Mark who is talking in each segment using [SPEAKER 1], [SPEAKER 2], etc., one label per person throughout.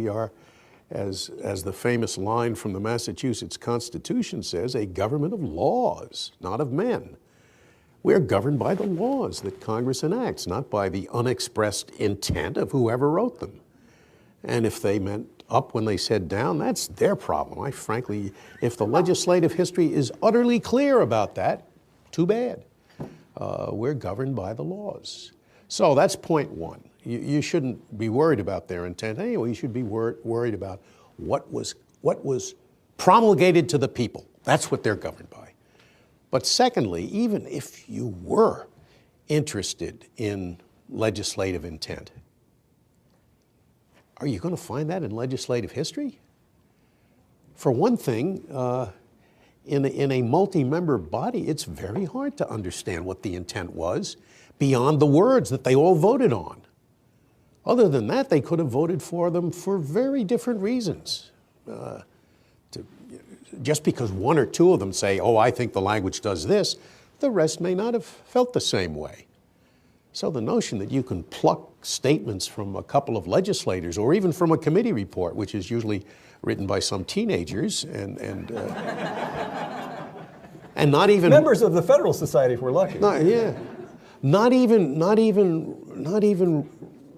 [SPEAKER 1] We are, as the famous line from the Massachusetts Constitution says, a government of laws, not of men. We are governed by the laws that Congress enacts, not by the unexpressed intent of whoever wrote them. And if they meant up when they said down, that's their problem. Frankly, if the legislative history is utterly clear about that, too bad. We're governed by the laws. So that's point one. You shouldn't be worried about their intent anyway. You should be worried about what was promulgated to the people. That's what they're governed by. But secondly, even if you were interested in legislative intent, are you going to find that in legislative history? For one thing, in a multi-member body, it's very hard to understand what the intent was beyond the words that they all voted on. Other than that, they could have voted for them for very different reasons. Just because one or two of them say, oh, I think the language does this, the rest may not have felt the same way. So the notion that you can pluck statements from a couple of legislators or even from a committee report, which is usually written by some teenagers and not even
[SPEAKER 2] members of the Federal Society if we're lucky.
[SPEAKER 1] Not even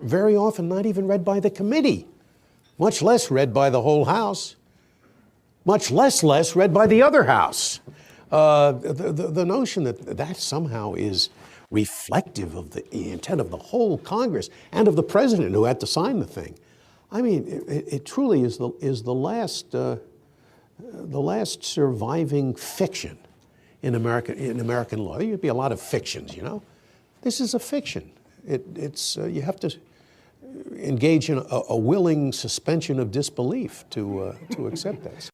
[SPEAKER 1] very often not even read by the committee, much less read by the whole House, much less read by the other House. The notion that somehow is reflective of the intent of the whole Congress and of the president who had to sign the thing. I mean, it truly is the last surviving fiction in American law. There would be a lot of fictions, you know. This is a fiction. You have to engage in a willing suspension of disbelief to accept that.